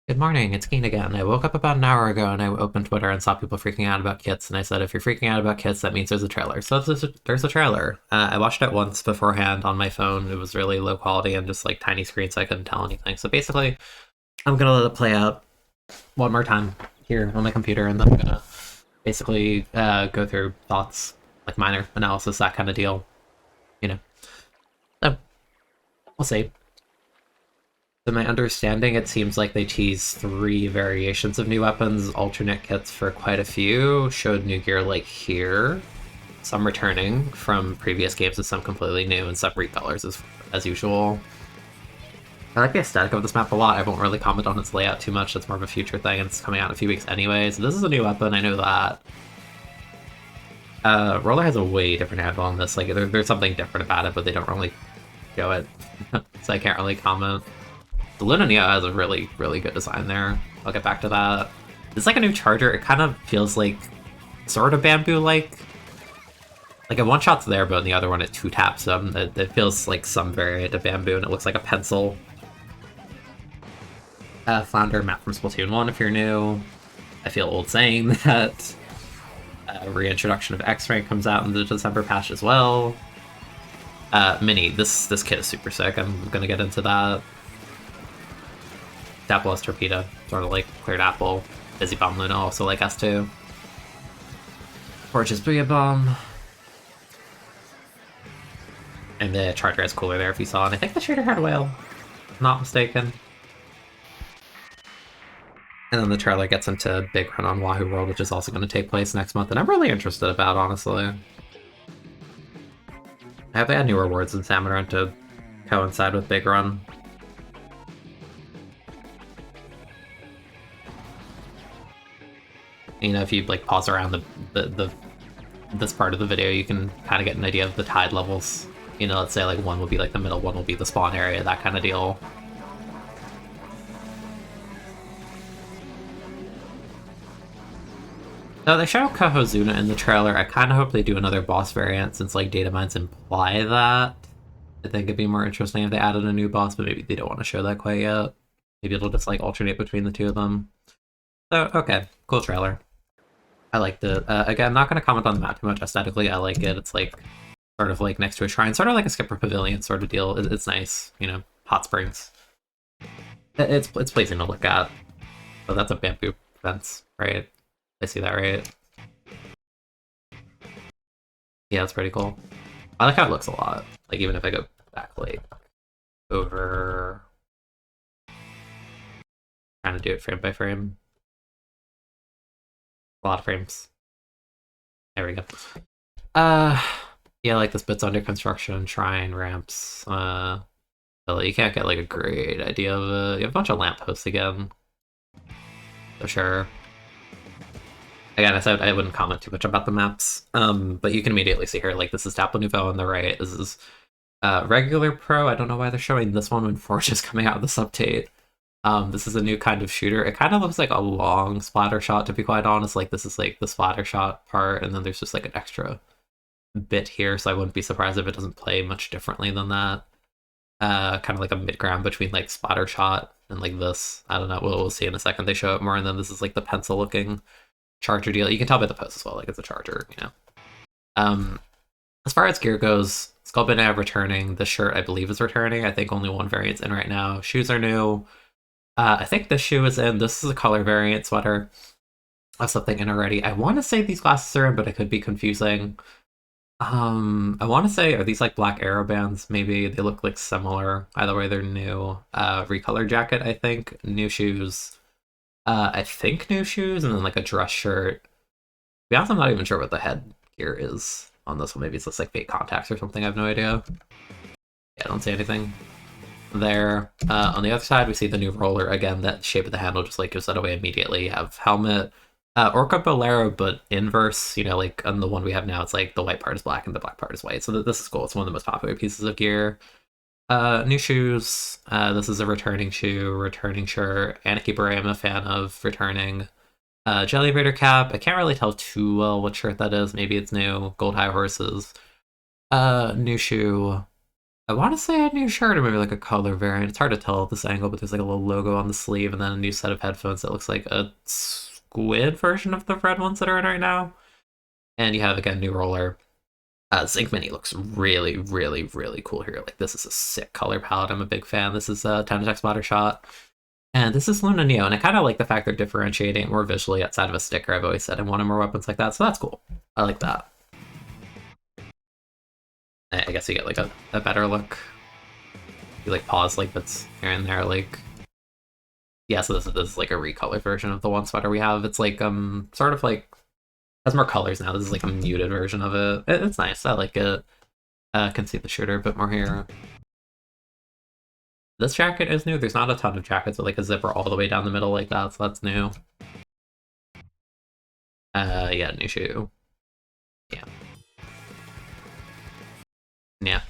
Good morning, it's Keen again. I woke up about an hour ago and I opened Twitter and saw people freaking out about kits, and I said, if you're freaking out about kits, that means there's a trailer. So there's a trailer. I watched it once beforehand on my phone. It was really low quality and just like tiny screen, so I couldn't tell anything. So basically, I'm gonna let it play out one more time here on my computer, and then I'm gonna basically go through thoughts, like minor analysis, that kind of deal. You know. So, we'll see. To my understanding, it seems like they teased 3 variations of new weapons, alternate kits for quite a few, showed new gear like here, some returning from previous games and some completely new, and some recolors as usual. I like the aesthetic of this map a lot. I won't really comment on its layout too much. It's more of a future thing, and it's coming out in a few weeks anyway. So this is a new weapon, I know that. Roller has a way different handle on this. Like, there's something different about it, but they don't really show it, so I can't really comment. The Luna Neo has a really, really good design there. I'll get back to that. It's like a new charger. It kind of feels like sort of bamboo-like. Like a one-shot's there, but in the other one it two-taps them. It feels like some variant of bamboo, and it looks like a pencil. Flounder map from Splatoon 1 if you're new. I feel old saying that. Reintroduction of X-Rank comes out in the December patch as well. Mini, this kit is super sick. I'm gonna get into that. Dapple Torpedo, sort of like Cleared Apple. Busy Bomb Luna also like S2. Forge's Booyah Bomb. And the Charger has cooler there if you saw, and I think the Shooter had Whale, if not mistaken. And then the trailer gets into Big Run on Wahoo World, which is also going to take place next month, and I'm really interested about, honestly. I have had new rewards in Salmon Run to coincide with Big Run. You know, if you like pause around this part of the video, you can kind of get an idea of the tide levels. You know, let's say like one will be like the middle, one will be the spawn area, that kind of deal. So they show Kohozuna in the trailer. I kind of hope they do another boss variant, since like data mines imply that. I think it'd be more interesting if they added a new boss, but maybe they don't want to show that quite yet. Maybe it'll just like alternate between the two of them. So, okay, cool trailer. I liked it. Again, not going to comment on the map too much aesthetically. I like it. It's like sort of like next to a shrine, sort of like a Skipper Pavilion sort of deal. It's nice, you know, hot springs. It's pleasing to look at. Oh, that's a bamboo fence, right? I see that, right? Yeah, it's pretty cool. I like how it looks a lot. Like, even if I go back, like, over... Trying to do it frame by frame. A lot of frames. There we go. Yeah, like this bit's under construction, shrine, ramps. So you can't get like a great idea of it. You have a bunch of lampposts again. So sure. Again, I said I wouldn't comment too much about the maps, but you can immediately see here, like, this is Dapple Nouveau on the right. This is regular pro. I don't know why they're showing this one when Forge is coming out of this update. This is a new kind of shooter. It kind of looks like a long splatter shot, to be quite honest. Like, this is like the splatter shot part, and then there's just like an extra bit here, so I wouldn't be surprised if it doesn't play much differently than that. Kind of like a mid-ground between like splatter shot and like this. I don't know, we'll see in a second. They show it more, and then this is like the pencil-looking charger deal. You can tell by the post as well, like it's a charger, you know. As far as gear goes, Skullbanav returning. The shirt, I believe, is returning. I think only one variant's in right now. Shoes are new. I think this shoe is in. This is a color variant sweater. I have something in already. I want to say these glasses are in, but I could be confusing. I want to say, are these like black arrow bands? Maybe they look like similar. Either way, they're new. Recolor jacket, I think. New shoes. I think new shoes, and then like a dress shirt. To be honest, I'm not even sure what the headgear is on this one. Maybe it's just like fake contacts or something. I have no idea. Yeah, I don't see anything there. On the other side, we see the new roller again. That shape of the handle just like gives that away immediately. You have helmet, Orca Bolero, but inverse. You know, like on the one we have now, it's like the white part is black and the black part is white. So this is cool. It's one of the most popular pieces of gear. New shoes. This is a returning shoe, returning shirt. Aniki Beret, I'm a fan of returning. Jelly Raider cap. I can't really tell too well what shirt that is. Maybe it's new. Gold High Horses. New shoe. I want to say a new shirt or maybe like a color variant. It's hard to tell at this angle, but there's like a little logo on the sleeve and then a new set of headphones that looks like a squid version of the red ones that are in right now. And you have, again, new roller. ZInK Mini looks really, really, really cool here. Like, this is a sick color palette. I'm a big fan. This is a Time Attack Splatter Shot. And this is Luna Neo. And I kind of like the fact they're differentiating more visually outside of a sticker. I've always said I wanted more weapons like that, so that's cool. I like that. I guess you get like a better look. You like pause like bits here and there, like yeah. So this is like a recolored version of the one sweater we have. It's like sort of like has more colors now. This is like a muted version of it. It's nice. I like it. Can see the shooter a bit more here. This jacket is new. There's not a ton of jackets with like a zipper all the way down the middle like that, so that's new. Yeah, new shoe. Yeah. Yeah.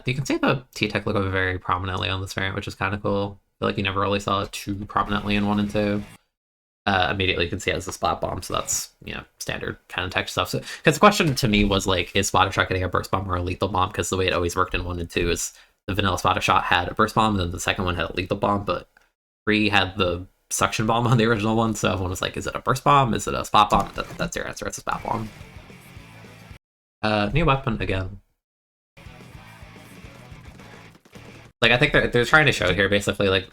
You can see the T-Tech logo very prominently on this variant, which is kind of cool. I feel like you never really saw it too prominently in 1 and 2. Immediately you can see it as a splat bomb, so that's, you know, standard kind of tech stuff. So, because the question to me was like, is Splatter Shot getting a burst bomb or a lethal bomb? Because the way it always worked in 1 and 2 is the vanilla Splatter Shot had a burst bomb, and then the second one had a lethal bomb, but 3 had the suction bomb on the original one, so everyone was like, is it a burst bomb? Is it a splat bomb? That's your answer, it's a splat bomb. New weapon again. Like, I think they're trying to show here, basically, like,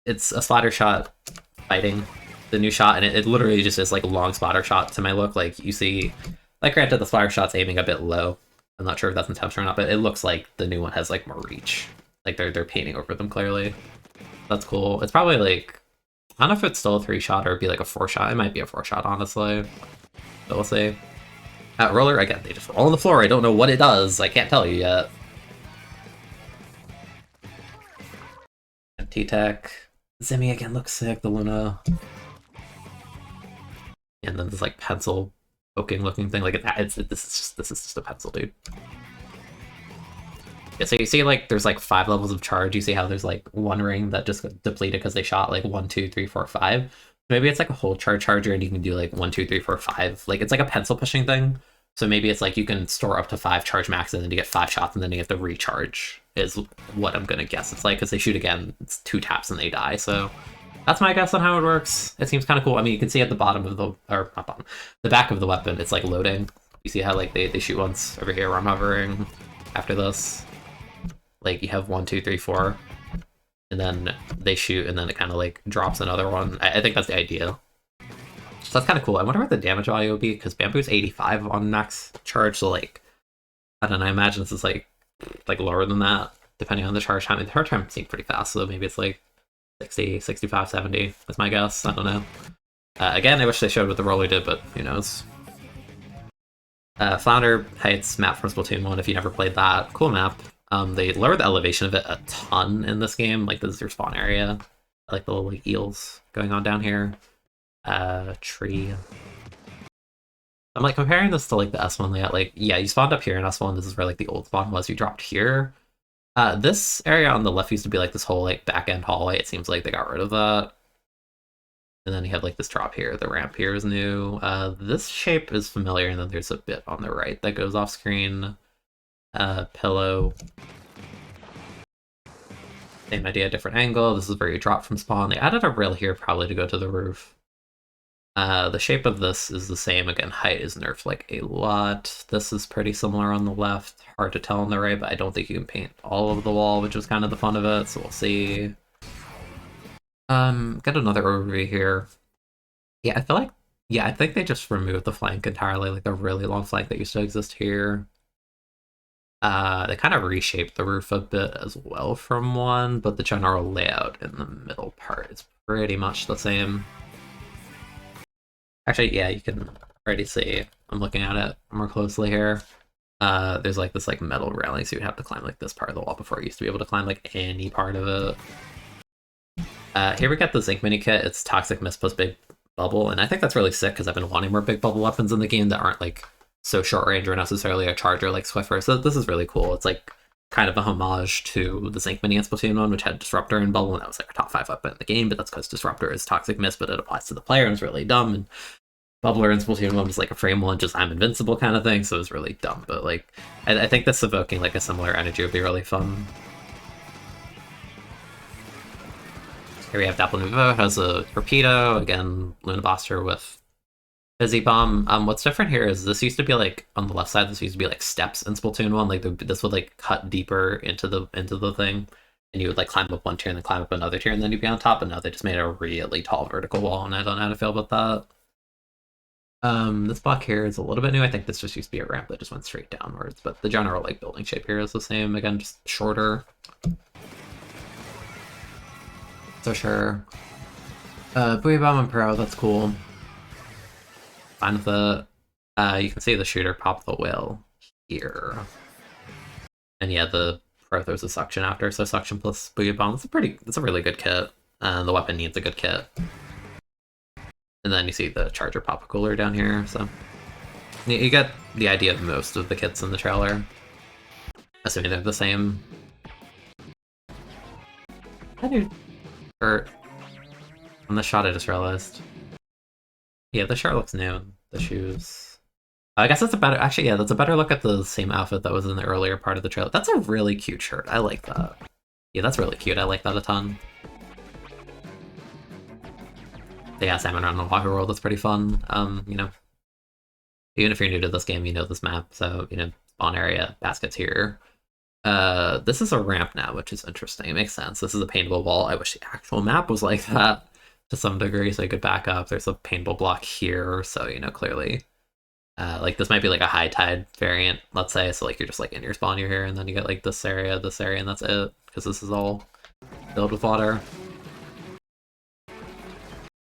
it's a Splatter Shot fighting the new shot, and it literally just is, like, a long Splatter Shot to my look. Like, you see, like, granted, the Splatter Shot's aiming a bit low. I'm not sure if that's intentional or not, but it looks like the new one has, like, more reach. Like, they're painting over them, clearly. That's cool. It's probably, like, I don't know if it's still a 3-shot or it'd be, like, a 4-shot. It might be a 4-shot, honestly. But we'll see. Roller, again, they just roll on the floor. I don't know what it does. I can't tell you yet. T-Tech. Zimmy again looks sick, the Luna. And then this like pencil poking looking thing. Like this is just a pencil, dude. Yeah, so you see like there's like 5 levels of charge. You see how there's like 1 ring that just got depleted because they shot like 1, 2, 3, 4, 5. Maybe it's like a whole charger and you can do like 1, 2, 3, 4, 5. Like it's like a pencil pushing thing. So maybe it's like you can store up to 5 charge maxes and then you get 5 shots and then you have to recharge, is what I'm gonna guess it's like, because they shoot again, it's 2 taps and they die. So that's my guess on how it works. It seems kind of cool. I mean, you can see at the bottom of the, or not bottom, the back of the weapon, it's like loading. You see how like they shoot once over here where I'm hovering. After this, like you have 1, 2, 3, 4, and then they shoot and then it kind of like drops another one. I think that's the idea. So that's kind of cool. I wonder what the damage value would be, because Bamboo's 85 on max charge, so like, I don't know, I imagine this is like lower than that, depending on the charge time. The charge time seems pretty fast, so maybe it's like 60, 65, 70, that's my guess. I don't know. Again, I wish they showed what the roller did, but who knows. Flounder Heights map from Splatoon 1, if you never played that. Cool map. They lowered the elevation of it a ton in this game. Like, this is your spawn area. I like the little like, eels going on down here. Tree. I'm like comparing this to like the S1 layout. Like, yeah, you spawned up here in S1. This is where like the old spawn was. You dropped here. This area on the left used to be like this whole like back end hallway. It seems like they got rid of that. And then you have like this drop here. The ramp here is new. This shape is familiar, and then there's a bit on the right that goes off screen. Pillow. Same idea, different angle. This is where you drop from spawn. They added a rail here probably to go to the roof. The shape of this is the same. Again, height is nerfed like a lot. This is pretty similar on the left. Hard to tell on the right, but I don't think you can paint all of the wall, which was kind of the fun of it, so we'll see. Got another overview here. Yeah, I feel like, yeah, I think they just removed the flank entirely, like the really long flank that used to exist here. They kind of reshaped the roof a bit as well from 1, but the general layout in the middle part is pretty much the same. Actually, yeah, you can already see, I'm looking at it more closely here. There's like this like metal railing, so you'd have to climb like this part of the wall before you used to be able to climb like any part of it. Here we got the ZInK Mini kit. It's Toxic Mist plus Big Bubble, and I think that's really sick because I've been wanting more Big Bubble weapons in the game that aren't like so short range or necessarily a charger like Swiffer. So this is really cool. It's like kind of a homage to the ZInK Mini in Splatoon 1, which had Disruptor and Bubble, and that was like a top 5 weapon in the game, but that's because Disruptor is Toxic Mist, but it applies to the player and it's really dumb, and Bubbler in Splatoon 1 was like a frame 1, just I'm invincible kind of thing, so it was really dumb, but like, I think this evoking like a similar energy would be really fun. Here we have Dapple Nuvo, has a torpedo, again, Lunabuster with Fizzy Bomb. What's different here is this used to be like, on the left side, this used to be like steps in Splatoon 1, like this would like cut deeper into the thing, and you would like climb up one tier and then climb up another tier and then you'd be on top, and now they just made a really tall vertical wall, and I don't know how to feel about that. This block here is a little bit new. I think this just used to be a ramp that just went straight downwards, but the general like building shape here is the same, again, just shorter. So sure. Buoy Bomb and Pro, that's cool. Fine with it. You can see the shooter pop the whale here. And yeah, the Pro throws a suction after, so suction plus Buoy Bomb. It's a really good kit. The weapon needs a good kit. And then you see the Charger pop a cooler down here, so you get the idea of most of the kits in the trailer. Assuming they're the same. How do shirt. On the shot I just realized. Yeah, the shirt looks new. The shoes. I guess that's a better, actually, yeah, that's a better look at the same outfit that was in the earlier part of the trailer. That's a really cute shirt. I like that. Yeah, that's really cute. I like that a ton. Yeah, Salmon around the Water World is pretty fun. You know, even if you're new to this game, you know this map, so, you know, spawn area, baskets here. This is a ramp now, which is interesting. It makes sense. This is a paintable wall. I wish the actual map was like that to some degree, so you could back up. There's a paintable block here, so, you know, clearly, like, this might be like a high tide variant, let's say, so, like, you're just, like, in your spawn, you're here, and then you get, like, this area, and that's it, because this is all filled with water.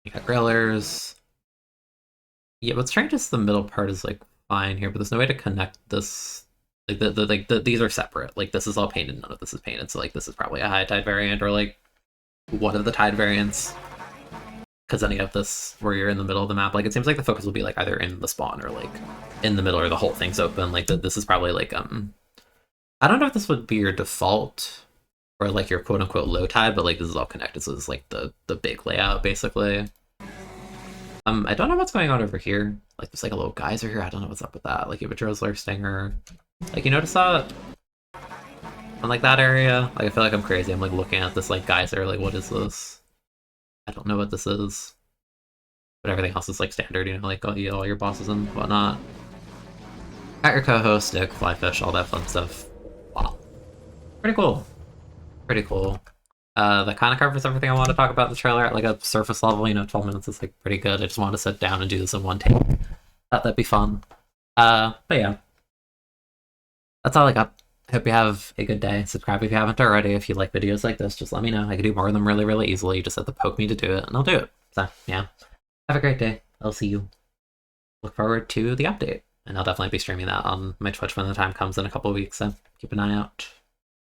You got grillers. Yeah, what's strange is the middle part is, like, fine here, but there's no way to connect this. Like, these are separate. Like, this is all painted, none of this is painted, so, like, this is probably a high tide variant, or, like, one of the tide variants. Because then you have this where you're in the middle of the map. Like, it seems like the focus will be, like, either in the spawn or, like, in the middle, or the whole thing's open. Like, this is probably, like, I don't know if this would be your default, or, like, your quote-unquote low tide, but, like, this is all connected, so this is, like, the big layout, basically. I don't know what's going on over here. Like, there's, like, a little geyser here. I don't know what's up with that. Like, you have a Drizzler Stinger. Like, you notice that? On, like, that area? Like, I feel like I'm crazy. I'm, like, looking at this, like, geyser. Like, what is this? I don't know what this is. But everything else is, like, standard, you know? Like, all your bosses and whatnot. Got your co-host, Stick, Flyfish, all that fun stuff. Wow. Pretty cool. Pretty cool. That kind of covers everything I want to talk about in the trailer at, like, a surface level. You know, 12 minutes is, like, pretty good. I just want to sit down and do this in one take. Thought that'd be fun. But yeah. That's all I got. Hope you have a good day. Subscribe if you haven't already. If you like videos like this, just let me know. I can do more of them really, really easily. You just have to poke me to do it, and I'll do it. So, yeah. Have a great day. I'll see you. Look forward to the update. And I'll definitely be streaming that on my Twitch when the time comes in a couple of weeks, so keep an eye out.